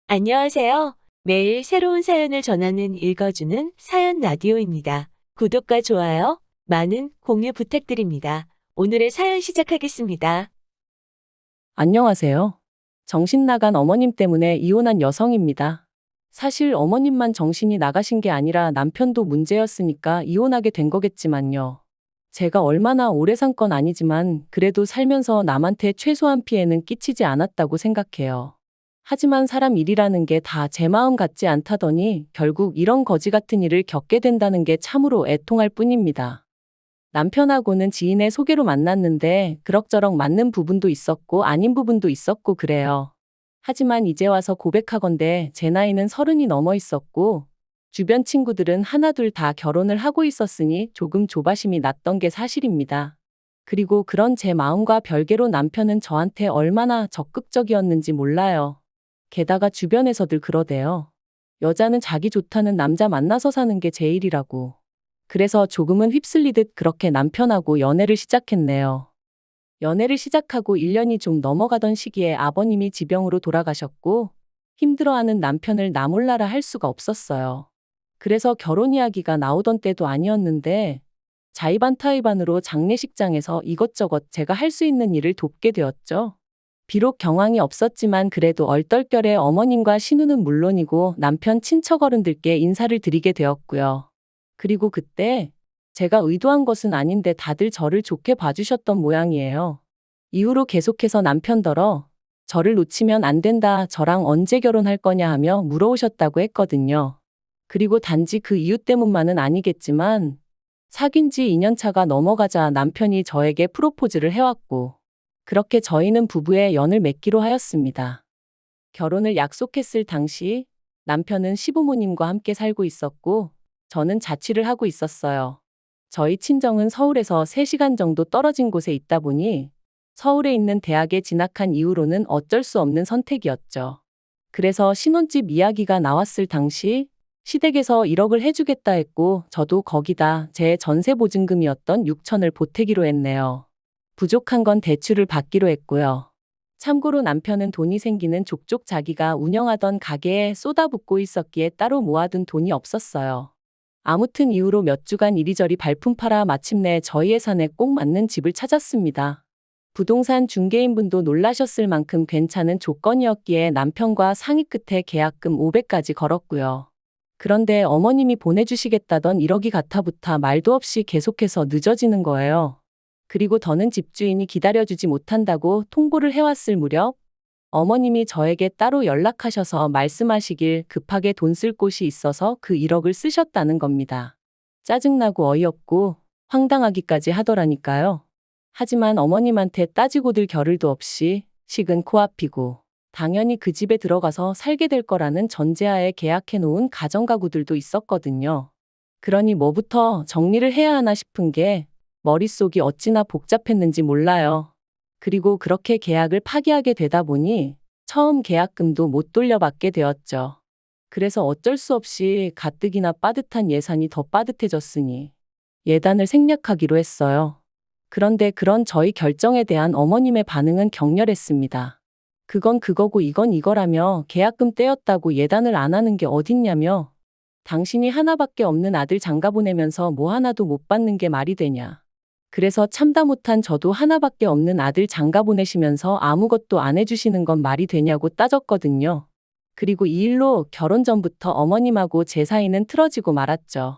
안녕하세요. 매일 새로운 사연을 전하는 읽어주는 사연 라디오입니다. 구독과 좋아요, 많은 공유 부탁드립니다. 오늘의 사연 시작하겠습니다. 안녕하세요. 정신 나간 어머님 때문에 이혼한 여성입니다. 사실 어머님만 정신이 나가신 게 아니라 남편도 문제였으니까 이혼하게 된 거겠지만요. 제가 얼마나 오래 산 건 아니지만 그래도 살면서 남한테 최소한 피해는 끼치지 않았다고 생각해요. 하지만 사람 일이라는 게 다 제 마음 같지 않다더니 결국 이런 거지 같은 일을 겪게 된다는 게 참으로 애통할 뿐입니다. 남편하고는 지인의 소개로 만났는데 그럭저럭 맞는 부분도 있었고 아닌 부분도 있었고 그래요. 하지만 이제 와서 고백하건대 제 나이는 30이 넘어 있었고 주변 친구들은 하나둘 다 결혼을 하고 있었으니 조금 조바심이 났던 게 사실입니다. 그리고 그런 제 마음과 별개로 남편은 저한테 얼마나 적극적이었는지 몰라요. 게다가 주변에서들 그러대요. 여자는 자기 좋다는 남자 만나서 사는 게 제일이라고. 그래서 조금은 휩쓸리듯 그렇게 남편하고 연애를 시작했네요. 연애를 시작하고 1년이 좀 넘어가던 시기에 아버님이 지병으로 돌아가셨고 힘들어하는 남편을 나 몰라라 할 수가 없었어요. 그래서 결혼 이야기가 나오던 때도 아니었는데 자의반타의반으로 장례식장에서 이것저것 제가 할 수 있는 일을 돕게 되었죠. 비록 경황이 없었지만 그래도 얼떨결에 어머님과 신우는 물론이고 남편 친척 어른들께 인사를 드리게 되었고요. 그리고 그때 제가 의도한 것은 아닌데 다들 저를 좋게 봐주셨던 모양이에요. 이후로 계속해서 남편더러 저를 놓치면 안 된다, 저랑 언제 결혼할 거냐 하며 물어오셨다고 했거든요. 그리고 단지 그 이유 때문만은 아니겠지만 사귄 지 2년 차가 넘어가자 남편이 저에게 프로포즈를 해왔고 그렇게 저희는 부부의 연을 맺기로 하였습니다. 결혼을 약속했을 당시 남편은 시부모님과 함께 살고 있었고 저는 자취를 하고 있었어요. 저희 친정은 서울에서 3시간 정도 떨어진 곳에 있다 보니 서울에 있는 대학에 진학한 이후로는 어쩔 수 없는 선택이었죠. 그래서 신혼집 이야기가 나왔을 당시 시댁에서 1억을 해주겠다 했고 저도 거기다 제 전세보증금이었던 6천을 보태기로 했네요. 부족한 건 대출을 받기로 했고요. 참고로 남편은 돈이 생기는 족족 자기가 운영하던 가게에 쏟아붓고 있었기에 따로 모아둔 돈이 없었어요. 아무튼 이후로 몇 주간 이리저리 발품 팔아 마침내 저희 예산에 꼭 맞는 집을 찾았습니다. 부동산 중개인분도 놀라셨을 만큼 괜찮은 조건이었기에 남편과 상의 끝에 계약금 500까지 걸었고요. 그런데 어머님이 보내주시겠다던 1억이 가타부타 말도 없이 계속해서 늦어지는 거예요. 그리고 더는 집주인이 기다려주지 못한다고 통보를 해왔을 무렵 어머님이 저에게 따로 연락하셔서 말씀하시길 급하게 돈 쓸 곳이 있어서 그 1억을 쓰셨다는 겁니다. 짜증나고 어이없고 황당하기까지 하더라니까요. 하지만 어머님한테 따지고들 겨를도 없이 식은 코앞이고 당연히 그 집에 들어가서 살게 될 거라는 전제하에 계약해놓은 가정가구들도 있었거든요. 그러니 뭐부터 정리를 해야 하나 싶은 게 머릿속이 어찌나 복잡했는지 몰라요. 그리고 그렇게 계약을 파기하게 되다 보니 처음 계약금도 못 돌려받게 되었죠. 그래서 어쩔 수 없이 가뜩이나 빠듯한 예산이 더 빠듯해졌으니 예단을 생략하기로 했어요. 그런데 그런 저희 결정에 대한 어머님의 반응은 격렬했습니다. 그건 그거고 이건 이거라며 계약금 떼었다고 예단을 안 하는 게 어딨냐며 당신이 하나밖에 없는 아들 장가 보내면서 뭐 하나도 못 받는 게 말이 되냐. 그래서 참다 못한 저도 하나밖에 없는 아들 장가 보내시면서 아무것도 안 해주시는 건 말이 되냐고 따졌거든요. 그리고 이 일로 결혼 전부터 어머님하고 제 사이는 틀어지고 말았죠.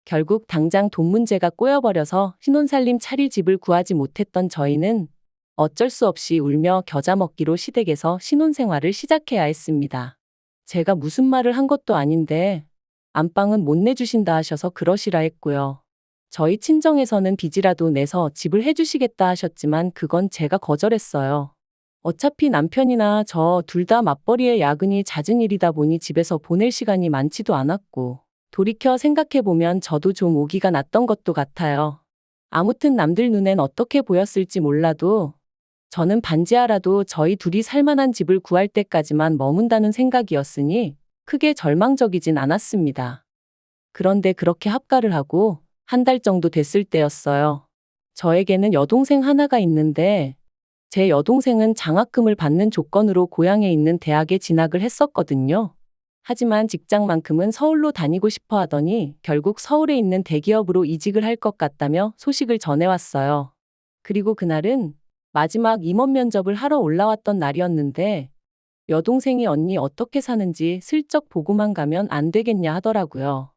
결국 당장 돈 문제가 꼬여버려서 신혼살림 차릴 집을 구하지 못했던 저희는 어쩔 수 없이 울며 겨자 먹기로 시댁에서 신혼생활을 시작해야 했습니다. 제가 무슨 말을 한 것도 아닌데 안방은 못 내주신다 하셔서 그러시라 했고요. 저희 친정에서는 빚이라도 내서 집을 해주시겠다 하셨지만 그건 제가 거절했어요. 어차피 남편이나 저 둘 다 맞벌이에 야근이 잦은 일이다 보니 집에서 보낼 시간이 많지도 않았고 돌이켜 생각해보면 저도 좀 오기가 났던 것도 같아요. 아무튼 남들 눈엔 어떻게 보였을지 몰라도 저는 반지하라도 저희 둘이 살만한 집을 구할 때까지만 머문다는 생각이었으니 크게 절망적이진 않았습니다. 그런데 그렇게 합가를 하고 한 달 정도 됐을 때였어요. 저에게는 여동생 하나가 있는데 제 여동생은 장학금을 받는 조건으로 고향에 있는 대학에 진학을 했었거든요. 하지만 직장만큼은 서울로 다니고 싶어 하더니 결국 서울에 있는 대기업으로 이직을 할 것 같다며 소식을 전해왔어요. 그리고 그날은 마지막 임원 면접을 하러 올라왔던 날이었는데 여동생이 언니 어떻게 사는지 슬쩍 보고만 가면 안 되겠냐 하더라고요.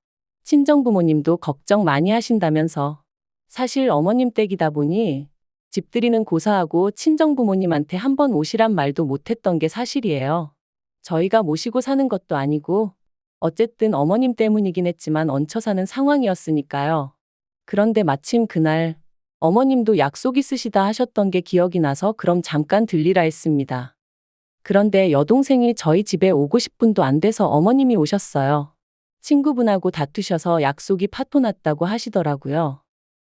친정부모님도 걱정 많이 하신다면서. 사실 어머님 댁이다 보니 집들이는 고사하고 친정부모님한테 한번 오시란 말도 못했던 게 사실이에요. 저희가 모시고 사는 것도 아니고 어쨌든 어머님 때문이긴 했지만 얹혀 사는 상황이었으니까요. 그런데 마침 그날 어머님도 약속 있으시다 하셨던 게 기억이 나서 그럼 잠깐 들리라 했습니다. 그런데 여동생이 저희 집에 오고 10분도 안 돼서 어머님이 오셨어요. 친구분하고 다투셔서 약속이 파토났다고 하시더라고요.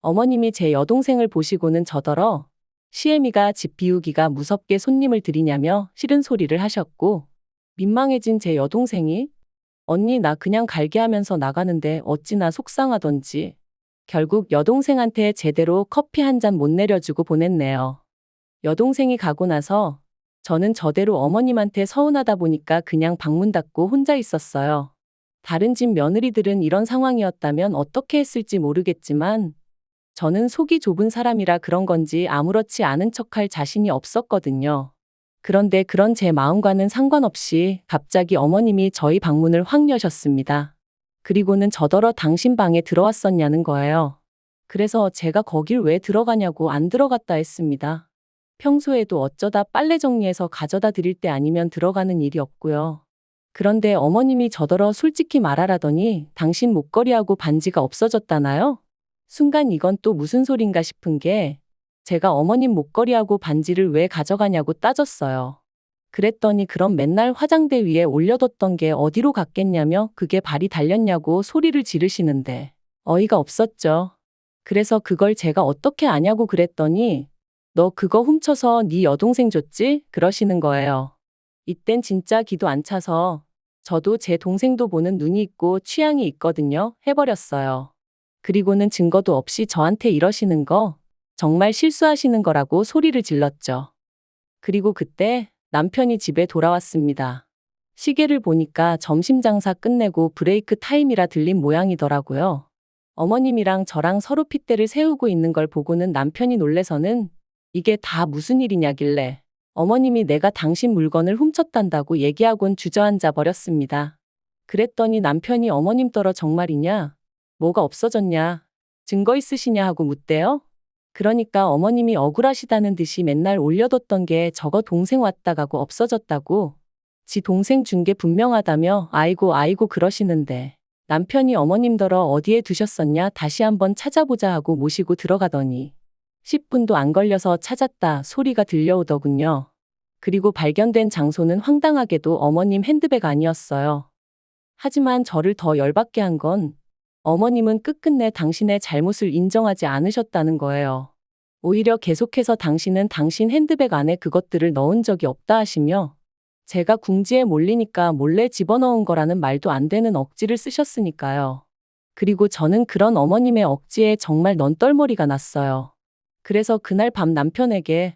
어머님이 제 여동생을 보시고는 저더러 시애미가 집 비우기가 무섭게 손님을 들이냐며 싫은 소리를 하셨고 민망해진 제 여동생이 언니 나 그냥 갈게 하면서 나가는데 어찌나 속상하던지 결국 여동생한테 제대로 커피 한 잔 못 내려주고 보냈네요. 여동생이 가고 나서 저는 저대로 어머님한테 서운하다 보니까 그냥 방문 닫고 혼자 있었어요. 다른 집 며느리들은 이런 상황이었다면 어떻게 했을지 모르겠지만 저는 속이 좁은 사람이라 그런 건지 아무렇지 않은 척할 자신이 없었거든요. 그런데 그런 제 마음과는 상관없이 갑자기 어머님이 저희 방문을 확 여셨습니다. 그리고는 저더러 당신 방에 들어왔었냐는 거예요. 그래서 제가 거길 왜 들어가냐고 안 들어갔다 했습니다. 평소에도 어쩌다 빨래 정리해서 가져다 드릴 때 아니면 들어가는 일이 없고요. 그런데 어머님이 저더러 솔직히 말하라더니 당신 목걸이하고 반지가 없어졌다나요? 순간 이건 또 무슨 소린가 싶은 게 제가 어머님 목걸이하고 반지를 왜 가져가냐고 따졌어요. 그랬더니 그럼 맨날 화장대 위에 올려뒀던 게 어디로 갔겠냐며 그게 발이 달렸냐고 소리를 지르시는데 어이가 없었죠. 그래서 그걸 제가 어떻게 아냐고 그랬더니 너 그거 훔쳐서 네 여동생 줬지? 그러시는 거예요. 이땐 진짜 기도 안 차서 저도 제 동생도 보는 눈이 있고 취향이 있거든요. 해버렸어요. 그리고는 증거도 없이 저한테 이러시는 거 정말 실수하시는 거라고 소리를 질렀죠. 그리고 그때 남편이 집에 돌아왔습니다. 시계를 보니까 점심 장사 끝내고 브레이크 타임이라 들린 모양이더라고요. 어머님이랑 저랑 서로 핏대를 세우고 있는 걸 보고는 남편이 놀래서는 이게 다 무슨 일이냐길래 어머님이 내가 당신 물건을 훔쳤단다고 얘기하곤 주저앉아 버렸습니다. 그랬더니 남편이 어머님 떨어 정말이냐? 뭐가 없어졌냐? 증거 있으시냐 하고 묻대요. 그러니까 어머님이 억울하시다는 듯이 맨날 올려뒀던 게 저거 동생 왔다 가고 없어졌다고. 지 동생 준 게 분명하다며 아이고 그러시는데 남편이 어머님더러 어디에 두셨었냐 다시 한번 찾아보자 하고 모시고 들어가더니 10분도 안 걸려서 찾았다 소리가 들려오더군요. 그리고 발견된 장소는 황당하게도 어머님 핸드백 아니었어요. 하지만 저를 더 열받게 한 건 어머님은 끝끝내 당신의 잘못을 인정하지 않으셨다는 거예요. 오히려 계속해서 당신은 당신 핸드백 안에 그것들을 넣은 적이 없다 하시며 제가 궁지에 몰리니까 몰래 집어넣은 거라는 말도 안 되는 억지를 쓰셨으니까요. 그리고 저는 그런 어머님의 억지에 정말 넌떨머리가 났어요. 그래서 그날 밤 남편에게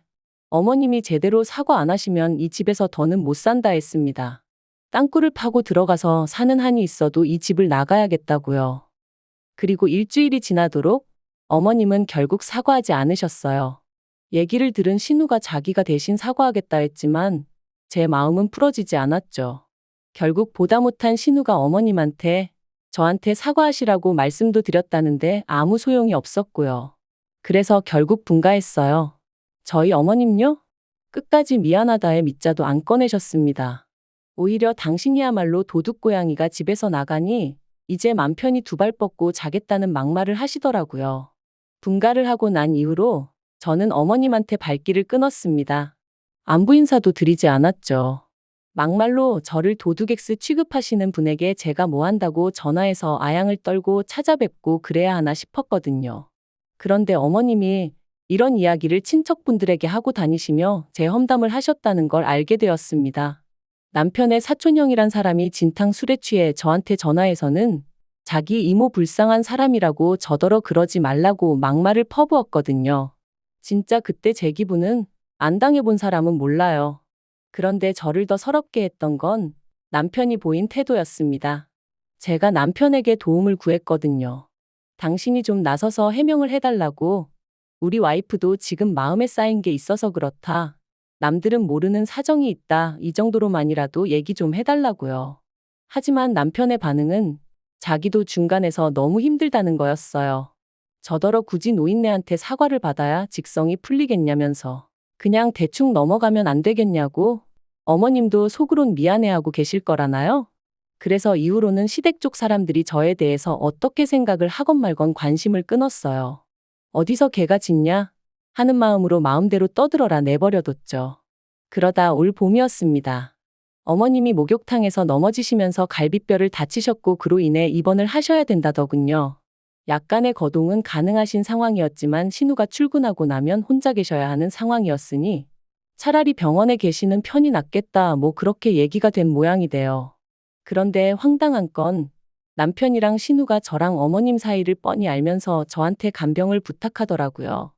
어머님이 제대로 사과 안 하시면 이 집에서 더는 못 산다 했습니다. 땅굴을 파고 들어가서 사는 한이 있어도 이 집을 나가야겠다고요. 그리고 일주일이 지나도록 어머님은 결국 사과하지 않으셨어요. 얘기를 들은 신우가 자기가 대신 사과하겠다 했지만 제 마음은 풀어지지 않았죠. 결국 보다 못한 신우가 어머님한테 저한테 사과하시라고 말씀도 드렸다는데 아무 소용이 없었고요. 그래서 결국 분가했어요. 저희 어머님요? 끝까지 미안하다의 밑자도 안 꺼내셨습니다. 오히려 당신이야말로 도둑고양이가 집에서 나가니 이제 맘 편히 두 발 뻗고 자겠다는 막말을 하시더라고요. 분가를 하고 난 이후로 저는 어머님한테 발길을 끊었습니다. 안부 인사도 드리지 않았죠. 막말로 저를 도둑엑스 취급하시는 분에게 제가 뭐 한다고 전화해서 아양을 떨고 찾아뵙고 그래야 하나 싶었거든요. 그런데 어머님이 이런 이야기를 친척분들에게 하고 다니시며 제 험담을 하셨다는 걸 알게 되었습니다. 남편의 사촌형이란 사람이 진탕 술에 취해 저한테 전화해서는 자기 이모 불쌍한 사람이라고 저더러 그러지 말라고 막말을 퍼부었거든요. 진짜 그때 제 기분은 안 당해본 사람은 몰라요. 그런데 저를 더 서럽게 했던 건 남편이 보인 태도였습니다. 제가 남편에게 도움을 구했거든요. 당신이 좀 나서서 해명을 해달라고. 우리 와이프도 지금 마음에 쌓인 게 있어서 그렇다. 남들은 모르는 사정이 있다. 이 정도로만이라도 얘기 좀 해달라고요. 하지만 남편의 반응은 자기도 중간에서 너무 힘들다는 거였어요. 저더러 굳이 노인네한테 사과를 받아야 직성이 풀리겠냐면서 그냥 대충 넘어가면 안 되겠냐고. 어머님도 속으론 미안해하고 계실 거라나요? 그래서 이후로는 시댁 쪽 사람들이 저에 대해서 어떻게 생각을 하건 말건 관심을 끊었어요. 어디서 개가 짖냐 하는 마음으로 마음대로 떠들어라 내버려뒀죠. 그러다 올 봄이었습니다. 어머님이 목욕탕에서 넘어지시면서 갈비뼈를 다치셨고 그로 인해 입원을 하셔야 된다더군요. 약간의 거동은 가능하신 상황이었지만 신우가 출근하고 나면 혼자 계셔야 하는 상황이었으니 차라리 병원에 계시는 편이 낫겠다 뭐 그렇게 얘기가 된 모양이돼요. 그런데 황당한 건 남편이랑 신우가 저랑 어머님 사이를 뻔히 알면서 저한테 간병을 부탁하더라고요.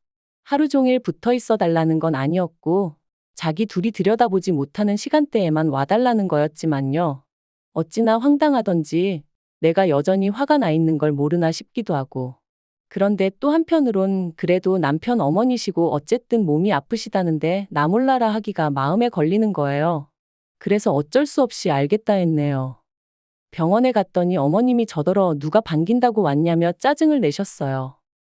하루 종일 붙어 있어 달라는 건 아니었고 자기 둘이 들여다보지 못하는 시간대에만 와달라는 거였지만요. 어찌나 황당하던지 내가 여전히 화가 나 있는 걸 모르나 싶기도 하고. 그런데 또 한편으론 그래도 남편 어머니시고 어쨌든 몸이 아프시다는데 나 몰라라 하기가 마음에 걸리는 거예요. 그래서 어쩔 수 없이 알겠다 했네요. 병원에 갔더니 어머님이 저더러 누가 반긴다고 왔냐며 짜증을 내셨어요.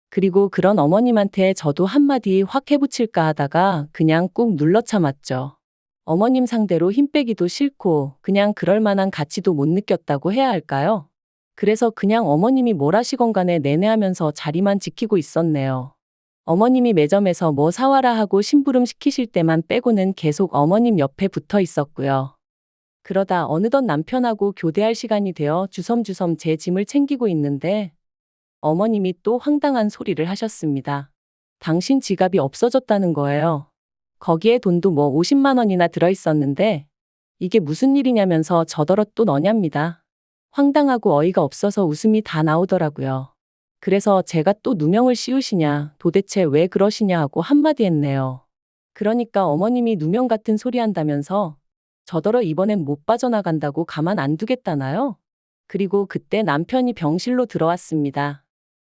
그리고 그런 어머님한테 저도 한마디 확 해붙일까 하다가 그냥 꾹 눌러 참았죠. 어머님 상대로 힘 빼기도 싫고 그냥 그럴 만한 가치도 못 느꼈다고 해야 할까요? 그래서 그냥 어머님이 뭘 하시건 간에 내내하면서 자리만 지키고 있었네요. 어머님이 매점에서 뭐 사와라 하고 심부름 시키실 때만 빼고는 계속 어머님 옆에 붙어 있었고요. 그러다 어느덧 남편하고 교대할 시간이 되어 주섬주섬 제 짐을 챙기고 있는데 어머님이 또 황당한 소리를 하셨습니다. 당신 지갑이 없어졌다는 거예요. 거기에 돈도 뭐 50만 원이나 들어있었는데 이게 무슨 일이냐면서 저더러 또 너냐입니다. 황당하고 어이가 없어서 웃음이 다 나오더라고요. 그래서 제가 또 누명을 씌우시냐, 도대체 왜 그러시냐 하고 한마디 했네요. 그러니까 어머님이 누명 같은 소리 한다면서 저더러 이번엔 못 빠져나간다고 가만 안 두겠다나요? 그리고 그때 남편이 병실로 들어왔습니다.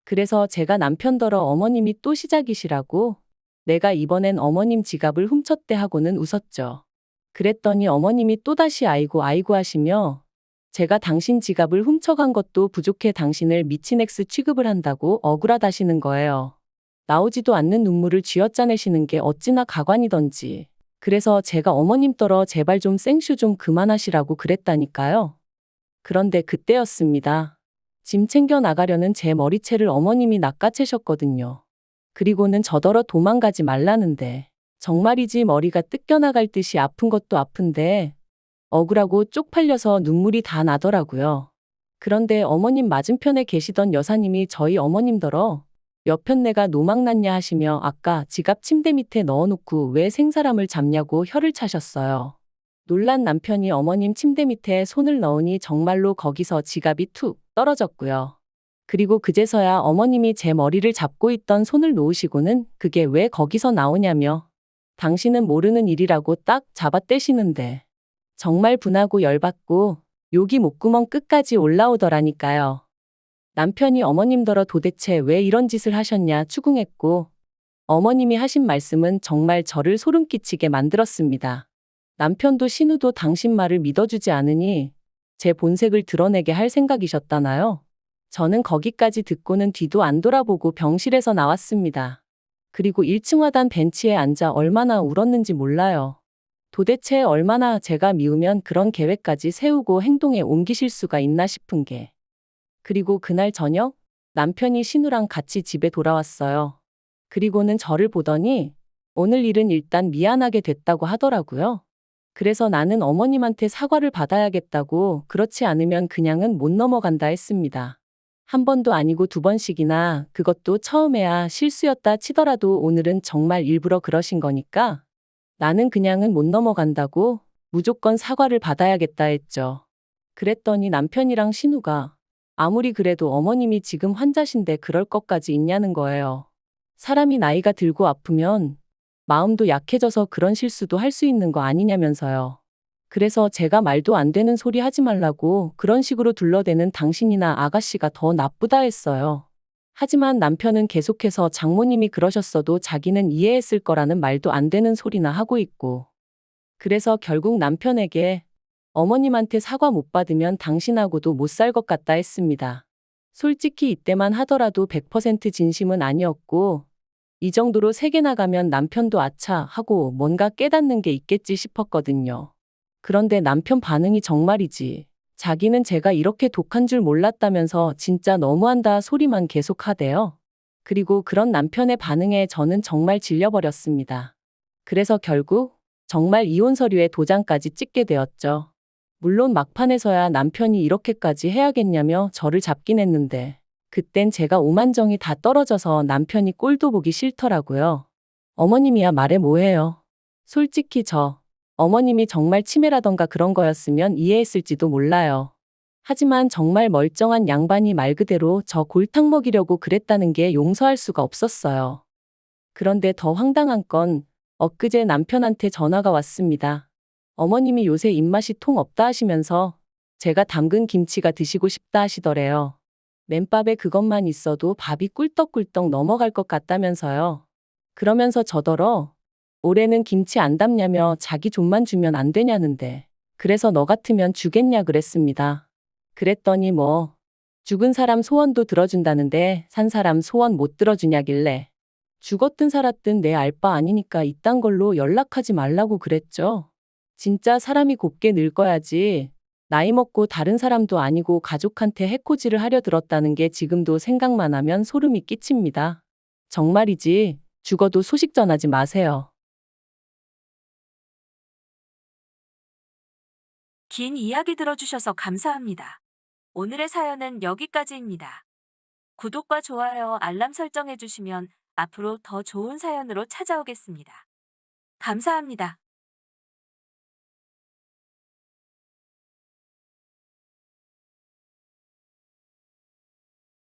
그래서 제가 남편더러 어머님이 또 시작이시라고 내가 이번엔 어머님 지갑을 훔쳤대 하고는 웃었죠. 그랬더니 어머님이 또다시 아이고 아이고 하시며 제가 당신 지갑을 훔쳐간 것도 부족해 당신을 미친 X 취급을 한다고 억울하다시는 거예요. 나오지도 않는 눈물을 쥐어짜내시는 게 어찌나 가관이던지. 그래서 제가 어머님더러 제발 좀 생쇼 좀 그만하시라고 그랬다니까요. 그런데 그때였습니다. 짐 챙겨 나가려는 제 머리채를 어머님이 낚아채셨거든요. 그리고는 저더러 도망가지 말라는데 정말이지 머리가 뜯겨나갈 듯이 아픈 것도 아픈데 억울하고 쪽팔려서 눈물이 다 나더라고요. 그런데 어머님 맞은편에 계시던 여사님이 저희 어머님더러 몇 편 내가 노망났냐 하시며 아까 지갑 침대 밑에 넣어놓고 왜 생사람을 잡냐고 혀를 차셨어요. 놀란 남편이 어머님 침대 밑에 손을 넣으니 정말로 거기서 지갑이 툭 떨어졌고요. 그리고 그제서야 어머님이 제 머리를 잡고 있던 손을 놓으시고는 그게 왜 거기서 나오냐며 당신은 모르는 일이라고 딱 잡아떼시는데 정말 분하고 열받고 욕이 목구멍 끝까지 올라오더라니까요. 남편이 어머님더러 도대체 왜 이런 짓을 하셨냐 추궁했고 어머님이 하신 말씀은 정말 저를 소름 끼치게 만들었습니다. 남편도 신우도 당신 말을 믿어주지 않으니 제 본색을 드러내게 할 생각이셨다나요? 저는 거기까지 듣고는 뒤도 안 돌아보고 병실에서 나왔습니다. 그리고 1층 하단 벤치에 앉아 얼마나 울었는지 몰라요. 도대체 얼마나 제가 미우면 그런 계획까지 세우고 행동에 옮기실 수가 있나 싶은 게. 그리고 그날 저녁 남편이 신우랑 같이 집에 돌아왔어요. 그리고는 저를 보더니 오늘 일은 일단 미안하게 됐다고 하더라고요. 그래서 나는 어머님한테 사과를 받아야겠다고 그렇지 않으면 그냥은 못 넘어간다 했습니다. 한 번도 아니고 두 번씩이나 그것도 처음에야 실수였다 치더라도 오늘은 정말 일부러 그러신 거니까 나는 그냥은 못 넘어간다고 무조건 사과를 받아야겠다 했죠. 그랬더니 남편이랑 신우가 아무리 그래도 어머님이 지금 환자신데 그럴 것까지 있냐는 거예요. 사람이 나이가 들고 아프면 마음도 약해져서 그런 실수도 할 수 있는 거 아니냐면서요. 그래서 제가 말도 안 되는 소리 하지 말라고 그런 식으로 둘러대는 당신이나 아가씨가 더 나쁘다 했어요. 하지만 남편은 계속해서 장모님이 그러셨어도 자기는 이해했을 거라는 말도 안 되는 소리나 하고 있고. 그래서 결국 남편에게 어머님한테 사과 못 받으면 당신하고도 못 살 것 같다 했습니다. 솔직히 이때만 하더라도 100% 진심은 아니었고, 이 정도로 세게 나가면 남편도 아차 하고 뭔가 깨닫는 게 있겠지 싶었거든요. 그런데 남편 반응이 정말이지. 자기는 제가 이렇게 독한 줄 몰랐다면서 진짜 너무한다 소리만 계속 하대요. 그리고 그런 남편의 반응에 저는 정말 질려버렸습니다. 그래서 결국 정말 이혼 서류에 도장까지 찍게 되었죠. 물론 막판에서야 남편이 이렇게까지 해야겠냐며 저를 잡긴 했는데 그땐 제가 오만정이 다 떨어져서 남편이 꼴도 보기 싫더라고요. 어머님이야 말해 뭐해요. 솔직히 어머님이 정말 치매라던가 그런 거였으면 이해했을지도 몰라요. 하지만 정말 멀쩡한 양반이 말 그대로 저 골탕 먹이려고 그랬다는 게 용서할 수가 없었어요. 그런데 더 황당한 건 엊그제 남편한테 전화가 왔습니다. 어머님이 요새 입맛이 통 없다 하시면서 제가 담근 김치가 드시고 싶다 하시더래요. 맨밥에 그것만 있어도 밥이 꿀떡꿀떡 넘어갈 것 같다면서요. 그러면서 저더러 올해는 김치 안 담냐며 자기 좀만 주면 안 되냐는데 그래서 너 같으면 주겠냐 그랬습니다. 그랬더니 죽은 사람 소원도 들어준다는데 산 사람 소원 못 들어주냐길래 죽었든 살았든 내 알 바 아니니까 이딴 걸로 연락하지 말라고 그랬죠. 진짜 사람이 곱게 늙어야지. 나이 먹고 다른 사람도 아니고 가족한테 해코지를 하려 들었다는 게 지금도 생각만 하면 소름이 끼칩니다. 정말이지. 죽어도 소식 전하지 마세요. 긴 이야기 들어주셔서 감사합니다. 오늘의 사연은 여기까지입니다. 구독과 좋아요, 알람 설정해주시면 앞으로 더 좋은 사연으로 찾아오겠습니다. 감사합니다.